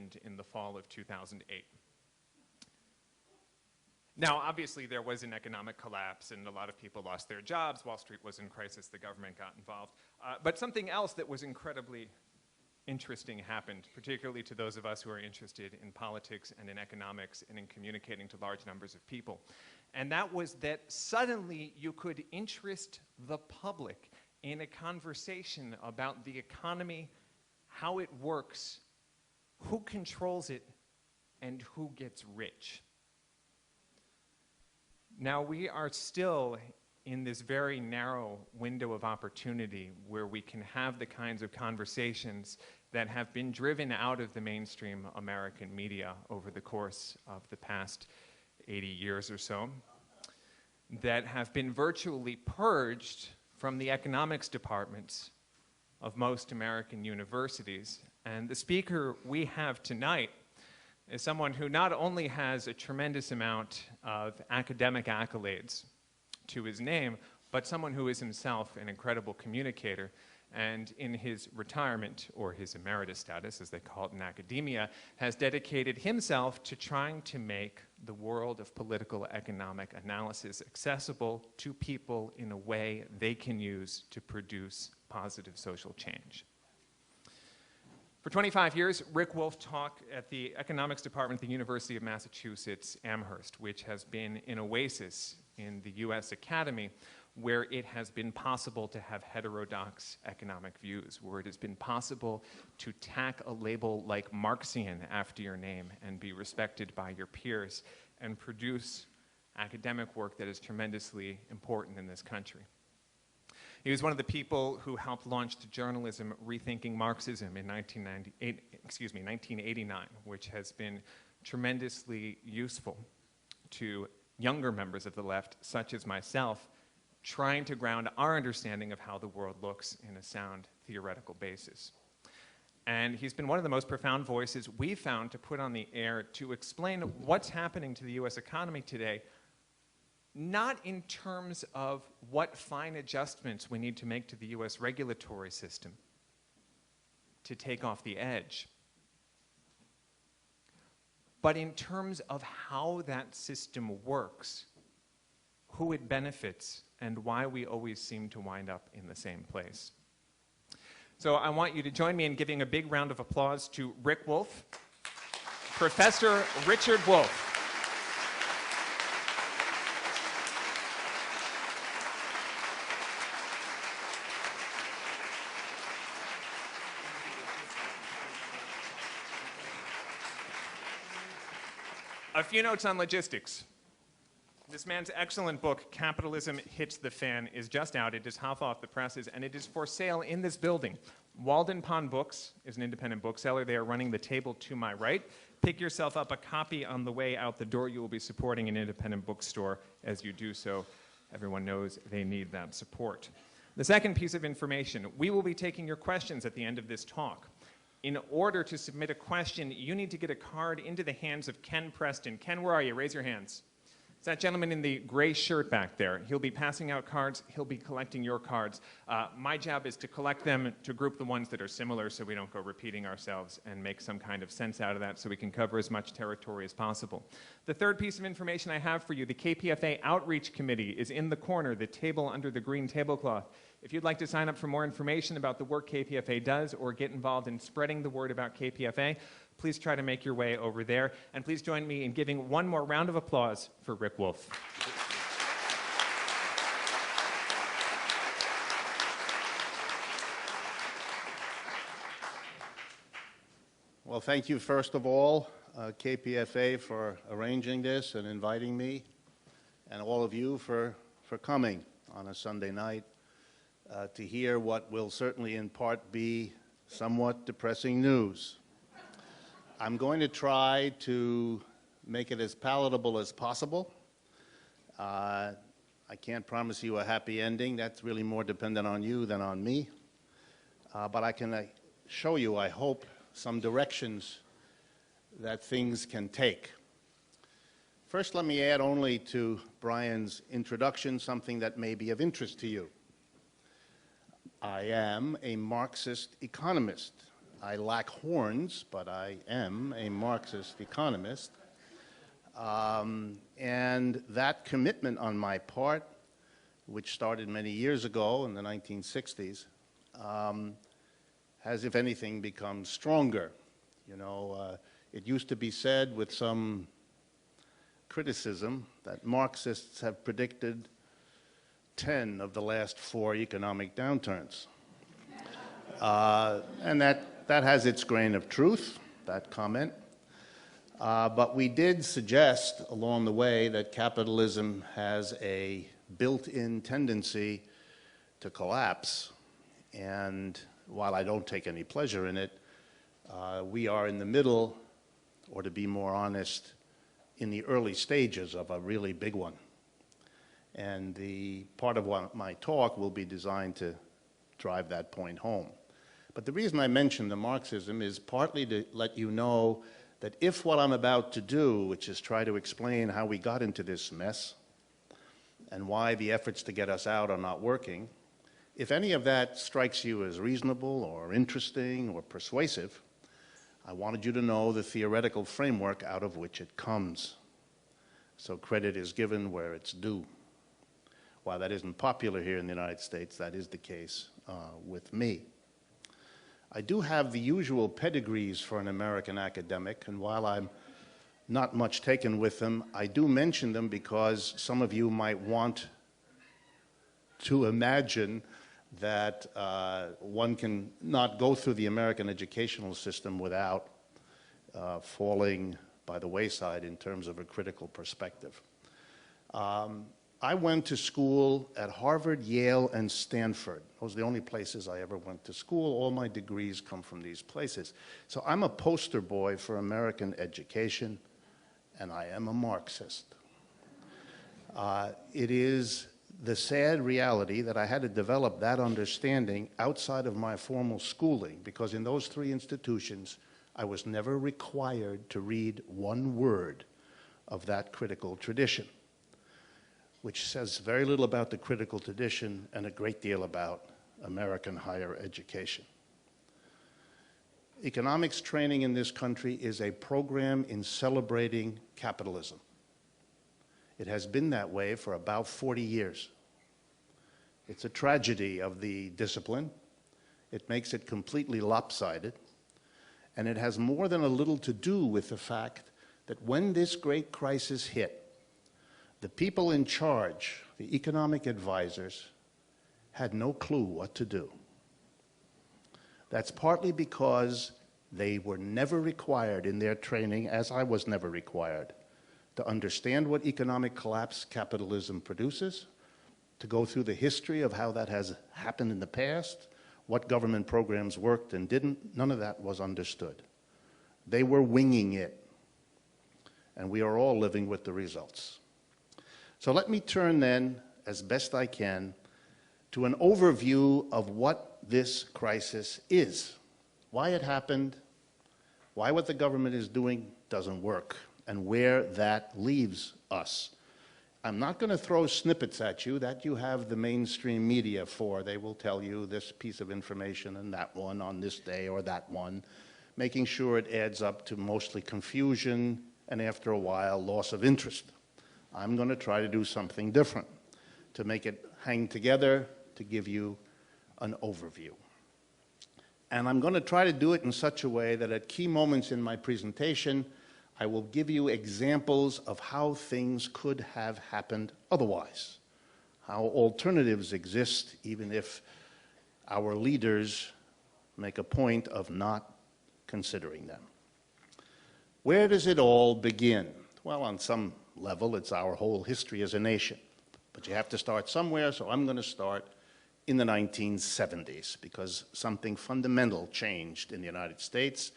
happened in the fall of 2008. Now, obviously, there was an economic collapse and a lot of people lost their jobs. Wall Street was in crisis. The government got involved. But something else that was incredibly interesting happened, particularly to those of us who are interested in politics and in economics and in communicating to large numbers of people. And that was that suddenly you could interest the public in a conversation about the economy, how it works, who controls it, and who gets rich. Now, we are still in this very narrow window of opportunity where we can have the kinds of conversations that have been driven out of the mainstream American media over the course of the past 80 years or so, that have been virtually purged from the economics departments of most American universities. And the speaker we have tonight is someone who not only has a tremendous amount of academic accolades to his name, but someone who is himself an incredible communicator. And in his retirement, or his emeritus status, as they call it in academia, has dedicated himself to trying to make the world of political economic analysis accessible to people in a way they can use to produce positive social change. For 25 years, Rick Wolff taught at the economics department at the University of Massachusetts Amherst, which has been an oasis in the US academy, where it has been possible to have heterodox economic views, where it has been possible to tack a label like Marxian after your name and be respected by your peers and produce academic work that is tremendously important in this country. He was one of the people who helped launch the journalism Rethinking Marxism in 1989, which has been tremendously useful to younger members of the left, such as myself, trying to ground our understanding of how the world looks in a sound theoretical basis. And he's been one of the most profound voices we've found to put on the air to explain what's happening to the US economy today, not in terms of what fine adjustments we need to make to the US regulatory system to take off the edge, but in terms of how that system works, who it benefits, and why we always seem to wind up in the same place. So I want you to join me in giving a big round of applause to Rick Wolff, Professor Richard Wolff. A few notes on logistics. This man's excellent book, Capitalism Hits the Fan, is just out. It is half off the presses, and it is for sale in this building. Walden Pond Books is an independent bookseller. They are running the table to my right. Pick yourself up a copy on the way out the door. You will be supporting an independent bookstore as you do so. Everyone knows they need that support. The second piece of information, we will be taking your questions at the end of this talk. In order to submit a question, you need to get a card into the hands of Ken Preston. Ken, where are you? Raise your hands. It's that gentleman in the gray shirt back there. He'll be passing out cards. He'll be collecting your cards. My job is to collect them, to group the ones that are similar so we don't go repeating ourselves and make some kind of sense out of that so we can cover as much territory as possible. The third piece of information I have for you, the KPFA Outreach Committee is in the corner, the table under the green tablecloth. If you'd like to sign up for more information about the work KPFA does or get involved in spreading the word about KPFA, please try to make your way over there. And please join me in giving one more round of applause for Rick Wolff. Well, thank you, first of all, KPFA, for arranging this and inviting me, and all of you for coming on a Sunday night to hear what will certainly in part be somewhat depressing news. I'm going to try to make it as palatable as possible. I can't promise you a happy ending. That's really more dependent on you than on me. But I can show you, I hope, some directions that things can take. First, let me add only to Brian's introduction something that may be of interest to you. I am a Marxist economist. I lack horns, but I am a Marxist economist. And that commitment on my part, which started many years ago in the 1960s, has, if anything, become stronger. You know, it used to be said with some criticism that Marxists have predicted 10 of the last 4 economic downturns. And that has its grain of truth, that comment. But we did suggest along the way that capitalism has a built-in tendency to collapse. And while I don't take any pleasure in it, we are in the middle, or to be more honest, in the early stages of a really big one. And the part of my talk will be designed to drive that point home. But the reason I mention the Marxism is partly to let you know that if what I'm about to do, which is try to explain how we got into this mess and why the efforts to get us out are not working, if any of that strikes you as reasonable or interesting or persuasive, I wanted you to know the theoretical framework out of which it comes. So credit is given where it's due. While that isn't popular here in the United States, that is the case with me. I do have the usual pedigrees for an American academic, and while I'm not much taken with them, I do mention them because some of you might want to imagine that one can not go through the American educational system without falling by the wayside in terms of a critical perspective. I went to school at Harvard, Yale, and Stanford. Those are the only places I ever went to school. All my degrees come from these places. So I'm a poster boy for American education, and I am a Marxist. It is the sad reality that I had to develop that understanding outside of my formal schooling, because in those 3 institutions, I was never required to read one word of that critical tradition, which says very little about the critical tradition and a great deal about American higher education. Economics training in this country is a program in celebrating capitalism. It has been that way for about 40 years. It's a tragedy of the discipline. It makes it completely lopsided. And it has more than a little to do with the fact that when this great crisis hit, the people in charge, the economic advisors, had no clue what to do. That's partly because they were never required in their training, as I was never required, to understand what economic collapse capitalism produces, to go through the history of how that has happened in the past, what government programs worked and didn't. None of that was understood. They were winging it, and we are all living with the results. So let me turn then, as best I can, to an overview of what this crisis is, why it happened, why what the government is doing doesn't work, and where that leaves us. I'm not going to throw snippets at you that you have the mainstream media for. They will tell you this piece of information and that one on this day or that one, making sure it adds up to mostly confusion and, after a while, loss of interest. I'm going to try to do something different, to make it hang together, to give you an overview. And I'm going to try to do it in such a way that at key moments in my presentation, I will give you examples of how things could have happened otherwise, how alternatives exist even if our leaders make a point of not considering them. Where does it all begin? Well, on some level, it's our whole history as a nation. But you have to start somewhere, so I'm going to start in the 1970s, because something fundamental changed in the United States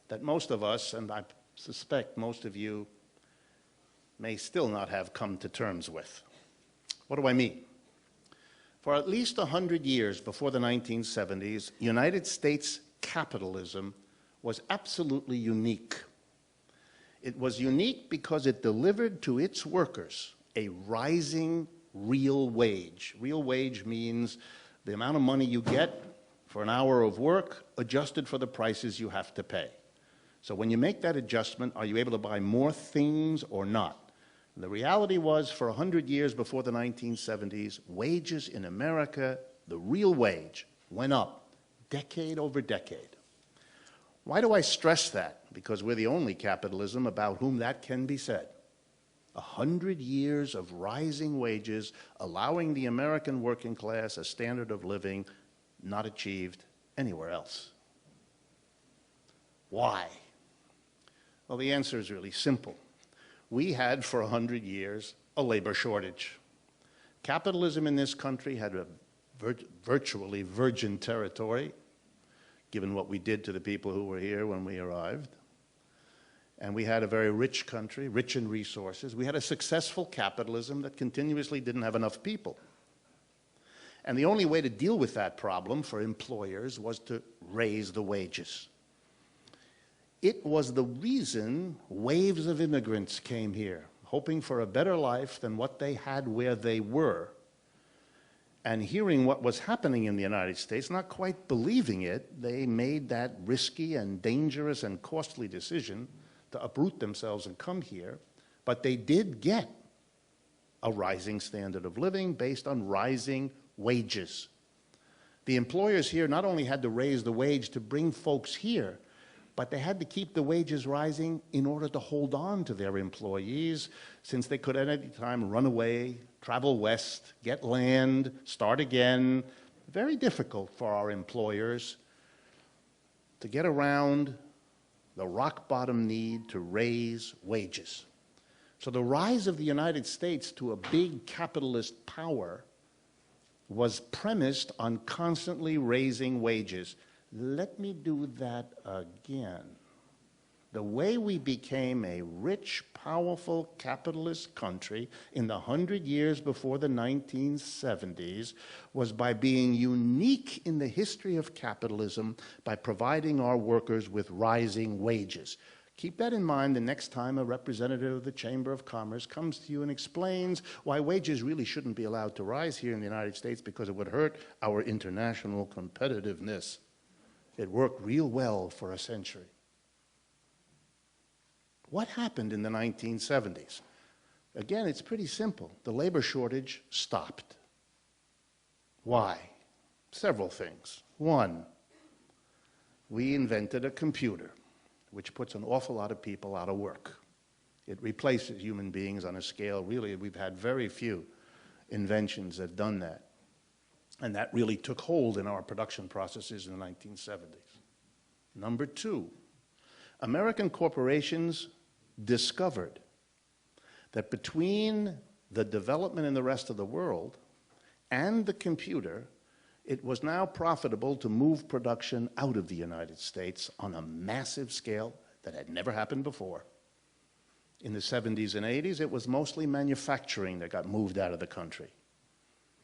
that most of us, and I suspect most of you, may still not have come to terms with. What do I mean? For at least 100 years before the 1970s, United States capitalism was absolutely unique. It was unique because it delivered to its workers a rising real wage. Real wage means the amount of money you get for an hour of work adjusted for the prices you have to pay. So when you make that adjustment, are you able to buy more things or not? And the reality was, for 100 years before the 1970s, wages in America, the real wage, went up decade over decade. Why do I stress that? Because we're the only capitalism about whom that can be said. 100 years of rising wages, allowing the American working class a standard of living not achieved anywhere else. Why? Well, the answer is really simple. We had, for 100 years, a labor shortage. Capitalism in this country had a virtually virgin territory, given what we did to the people who were here when we arrived. And we had a very rich country, rich in resources. We had a successful capitalism that continuously didn't have enough people. And the only way to deal with that problem for employers was to raise the wages. It was the reason waves of immigrants came here, hoping for a better life than what they had where they were. And hearing what was happening in the United States, not quite believing it, they made that risky and dangerous and costly decision to uproot themselves and come here. But they did get a rising standard of living based on rising wages. The employers here not only had to raise the wage to bring folks here, but they had to keep the wages rising in order to hold on to their employees, since they could at any time run away, travel west, get land, start again. Very difficult for our employers to get around the rock bottom need to raise wages. So the rise of the United States to a big capitalist power was premised on constantly raising wages. Let me do that again. The way we became a rich, powerful capitalist country in the 100 years before the 1970s was by being unique in the history of capitalism by providing our workers with rising wages. Keep that in mind the next time a representative of the Chamber of Commerce comes to you and explains why wages really shouldn't be allowed to rise here in the United States because it would hurt our international competitiveness. It worked real well for a century. What happened in the 1970s? Again, it's pretty simple. The labor shortage stopped. Why? Several things. One, we invented a computer, which puts an awful lot of people out of work. It replaces human beings on a scale, really, we've had very few inventions that have done that. And that really took hold in our production processes in the 1970s. Number two, American corporations discovered that between the development in the rest of the world and the computer, it was now profitable to move production out of the United States on a massive scale that had never happened before. In the 70s and 80s, it was mostly manufacturing that got moved out of the country.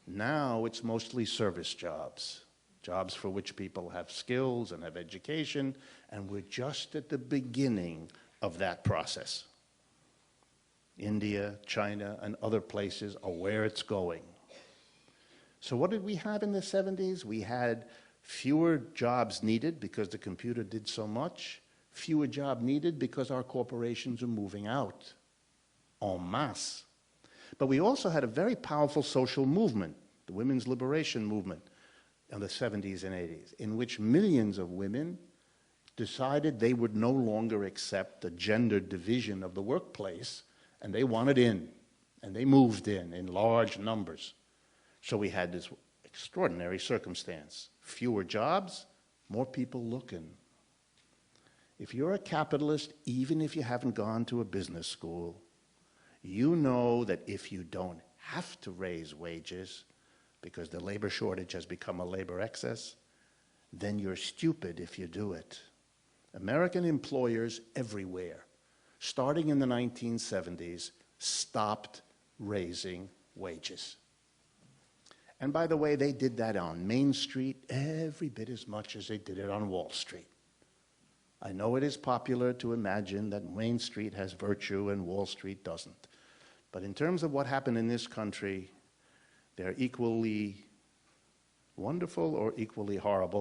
Now it's mostly service jobs, jobs for which people have skills and have education, and we're just at the beginning of that process. India, China, and other places are where it's going. So what did we have in the 70s? We had fewer jobs needed because the computer did so much, fewer jobs needed because our corporations are moving out en masse. But we also had a very powerful social movement, the women's liberation movement in the 70s and 80s, in which millions of women decided they would no longer accept the gender division of the workplace, and they wanted in, and they moved in large numbers. So we had this extraordinary circumstance. Fewer jobs, more people looking. If you're a capitalist, even if you haven't gone to a business school, you know that if you don't have to raise wages because the labor shortage has become a labor excess, then you're stupid if you do it. American employers everywhere, starting in the 1970s, stopped raising wages. And by the way, they did that on Main Street every bit as much as they did it on Wall Street. I know it is popular to imagine that Main Street has virtue and Wall Street doesn't. But in terms of what happened in this country, they're equally wonderful or equally horrible.